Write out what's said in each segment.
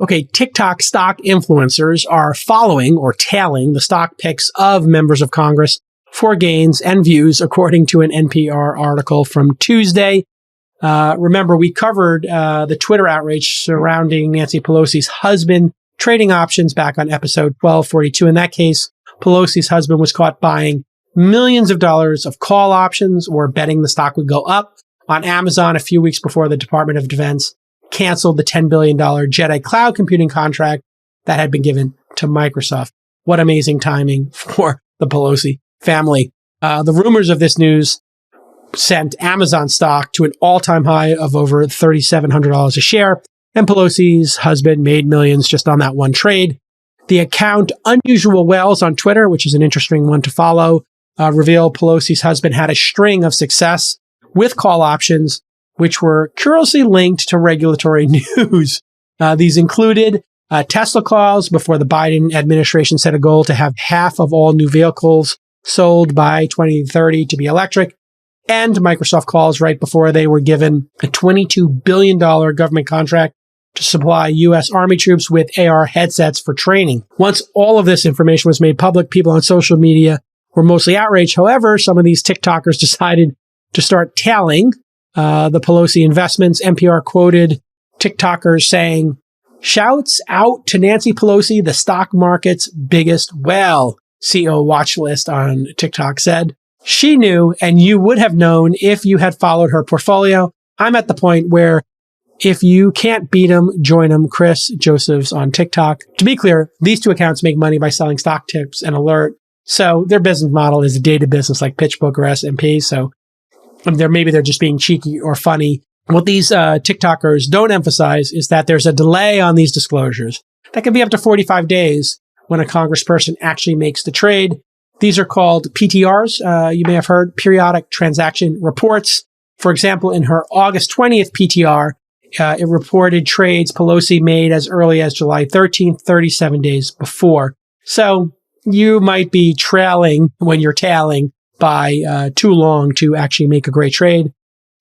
Okay, TikTok stock influencers are following or tailing the stock picks of members of Congress for gains and views, according to an NPR article from Tuesday. Remember, we covered the Twitter outrage surrounding Nancy Pelosi's husband trading options back on episode 1242. In that case, Pelosi's husband was caught buying millions of dollars of call options or betting the stock would go up on Amazon a few weeks before the Department of Defense canceled the $10 billion Jedi cloud computing contract that had been given to Microsoft. What amazing timing for the Pelosi family. The rumors of this news sent Amazon stock to an all-time high of over $3,700 a share, and Pelosi's husband made millions just on that one trade. The account Unusual Whales on Twitter, which is an interesting one to follow, revealed Pelosi's husband had a string of success with call options, which were curiously linked to regulatory news. These included Tesla calls before the Biden administration set a goal to have half of all new vehicles sold by 2030 to be electric, and Microsoft calls right before they were given a $22 billion government contract to supply U.S. Army troops with AR headsets for training. Once all of this information was made public, people on social media were mostly outraged. However, some of these TikTokers decided to start tailing the Pelosi investments. NPR quoted TikTokers saying, "Shouts out to Nancy Pelosi, the stock market's biggest whale," CEO Watch List on TikTok said. "She knew, and you would have known if you had followed her portfolio. I'm at the point where if you can't beat them, join them." Chris Josephs on TikTok. To be clear, these two accounts make money by selling stock tips and alert. So their business model is a data business like PitchBook or S&P. So maybe they're just being cheeky or funny. What these TikTokers don't emphasize is that there's a delay on these disclosures. That can be up to 45 days when a congressperson actually makes the trade. These are called PTRs. You may have heard, periodic transaction reports. For example, in her August 20th PTR, it reported trades Pelosi made as early as July 13th, 37 days before. So you might be trailing when you're tailing by too long to actually make a great trade.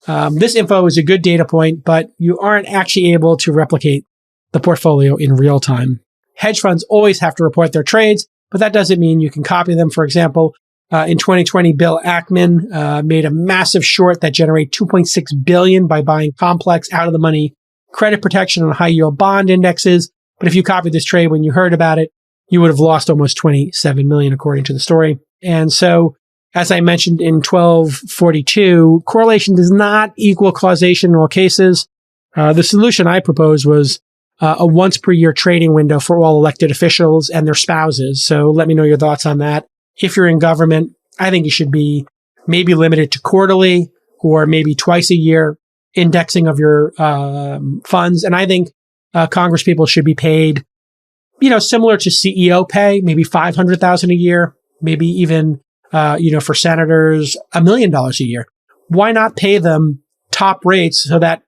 This info is a good data point, but you aren't actually able to replicate the portfolio in real time. Hedge funds always have to report their trades, but that doesn't mean you can copy them. For example, in 2020, Bill Ackman made a massive short that generated $2.6 billion by buying complex out-of-the-money credit protection on high-yield bond indexes. But if you copied this trade when you heard about it, you would have lost almost $27 million, according to the story. And so, as I mentioned in 1242, correlation does not equal causation in all cases. The solution I proposed was a once per year trading window for all elected officials and their spouses. So let me know your thoughts on that. If you're in government, I think you should be maybe limited to quarterly or maybe twice a year indexing of your funds. And I think Congress people should be paid, similar to CEO pay, maybe $500,000 a year, maybe even, for senators, $1 million a year. Why not pay them top rates so that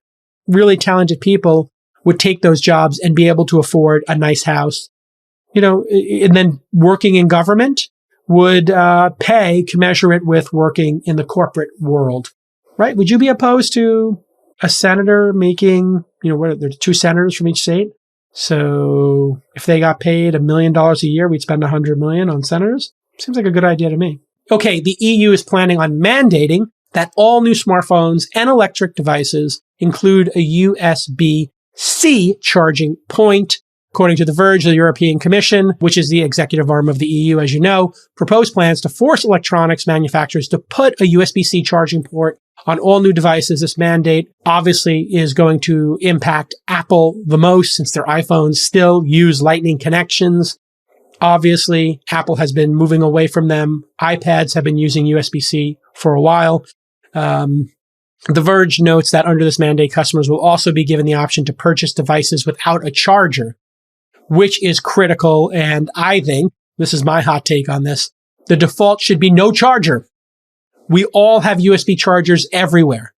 really talented people would take those jobs and be able to afford a nice house, and then working in government would pay commensurate with working in the corporate world, right? Would you be opposed to a senator making, there's 2 senators from each state? So if they got paid $1 million a year, we'd spend $100 million on senators. Seems like a good idea to me. Okay, the EU is planning on mandating that all new smartphones and electric devices include a USB-C charging point. According to The Verge, the European Commission, which is the executive arm of the EU, as you know, proposed plans to force electronics manufacturers to put a USB-C charging port on all new devices. This mandate obviously is going to impact Apple the most since their iPhones still use Lightning connections. Obviously, Apple has been moving away from them. iPads have been using USB-C for a while. The Verge notes that under this mandate, customers will also be given the option to purchase devices without a charger, which is critical. And I think, this is my hot take on this, the default should be no charger. We all have USB chargers everywhere.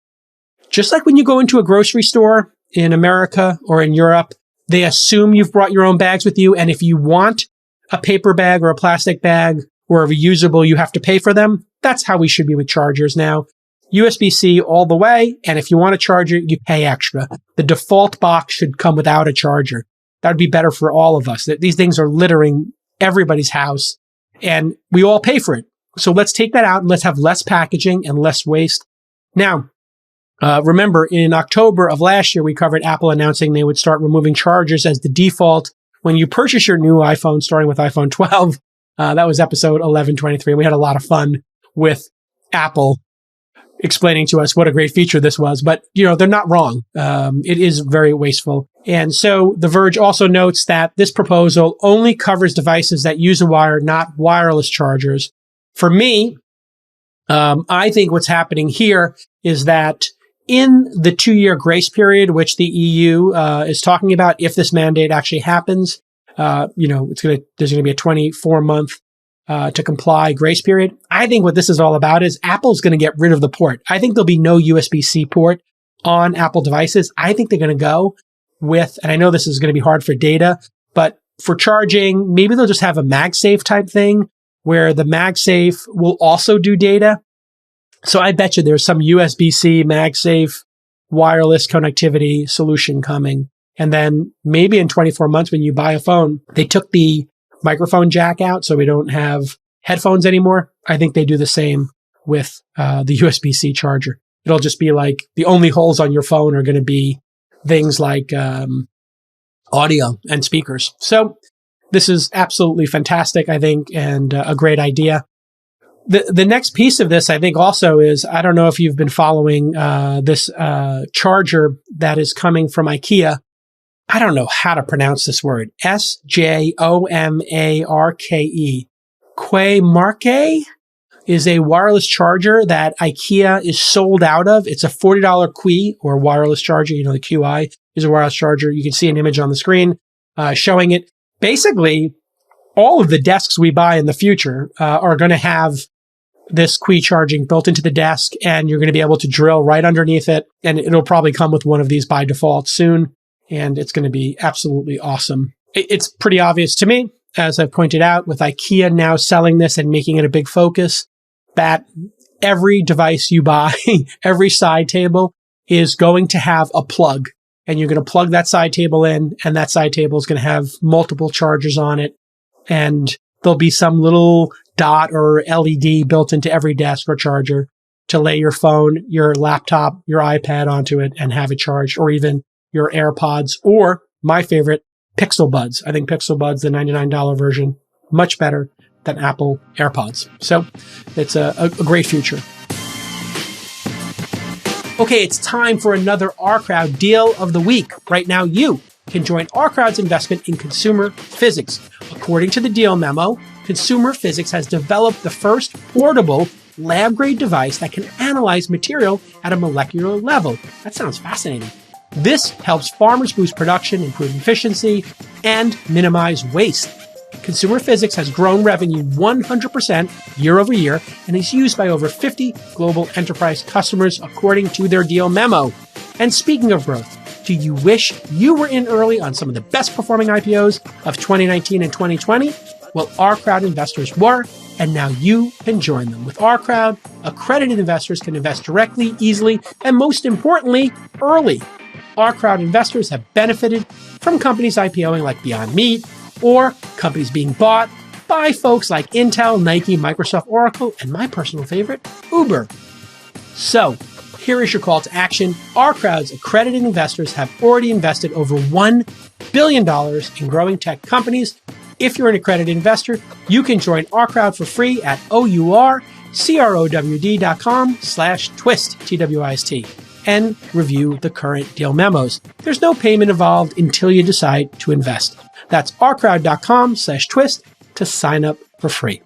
Just like when you go into a grocery store in America or in Europe, they assume you've brought your own bags with you. And if you want a paper bag or a plastic bag or a reusable, you have to pay for them. That's how we should be with chargers now. USB-C all the way. And if you want a charger, you pay extra. The default box should come without a charger. That would be better for all of us. These things are littering everybody's house and we all pay for it. So let's take that out and let's have less packaging and less waste. Now, remember in October of last year, we covered Apple announcing they would start removing chargers as the default when you purchase your new iPhone, starting with iPhone 12. That was episode 1123. We had a lot of fun with Apple explaining to us what a great feature this was. But, they're not wrong. It is very wasteful. And so The Verge also notes that this proposal only covers devices that use a wire, not wireless chargers. For me, I think what's happening here is that in the 2-year grace period, which the EU is talking about, if this mandate actually happens, there's going to be a 24-month to comply grace period. I think what this is all about is Apple's going to get rid of the port. I think there'll be no USB-C port on Apple devices. I think they're going to go with, and I know this is going to be hard for data, but for charging, maybe they'll just have a MagSafe type thing where the MagSafe will also do data. So I bet you there's some USB-C MagSafe wireless connectivity solution coming. And then maybe in 24 months when you buy a phone, they took the microphone jack out so we don't have headphones anymore. I think they do the same with the USB-C charger. It'll just be like the only holes on your phone are going to be things like audio and speakers. So this is absolutely fantastic, I think, and a great idea. The next piece of this, I think, also is, I don't know if you've been following this charger that is coming from IKEA. I don't know how to pronounce this word. Sjomarke. Quaymarke is a wireless charger that IKEA is sold out of. It's a $40 Qi or wireless charger. The QI is a wireless charger. You can see an image on the screen showing it. Basically, all of the desks we buy in the future are going to have this Qi charging built into the desk, and you're going to be able to drill right underneath it. And it'll probably come with one of these by default soon. And it's going to be absolutely awesome. It's pretty obvious to me, as I've pointed out, with IKEA now selling this and making it a big focus, that every device you buy, every side table is going to have a plug. And you're going to plug that side table in, and that side table is going to have multiple chargers on it. And there'll be some little dot or LED built into every desk or charger to lay your phone, your laptop, your iPad onto it and have it charged, or even your AirPods, or my favorite, Pixel Buds. I think Pixel Buds, the $99 version, much better than Apple AirPods. So it's a great future. Okay, it's time for another Our Crowd deal of the week. Right now, you can join Our Crowd's investment in consumer physics. According to the deal memo, Consumer Physics has developed the first portable lab-grade device that can analyze material at a molecular level. That sounds fascinating. This helps farmers boost production, improve efficiency, and minimize waste. Consumer Physics has grown revenue 100% year over year and is used by over 50 global enterprise customers, according to their deal memo. And speaking of growth, do you wish you were in early on some of the best performing IPOs of 2019 and 2020? Well, Our Crowd investors were, and now you can join them. With Our Crowd, accredited investors can invest directly, easily, and most importantly, early. Our Crowd investors have benefited from companies IPOing like Beyond Meat, or companies being bought by folks like Intel, Nike, Microsoft, Oracle, and my personal favorite, Uber. So, here is your call to action. Our Crowd's accredited investors have already invested over $1 billion in growing tech companies. If you're an accredited investor, you can join Our Crowd for free at OurCrowd.com/twist, TWIST, and review the current deal memos. There's no payment involved until you decide to invest. That's OurCrowd.com/twist to sign up for free.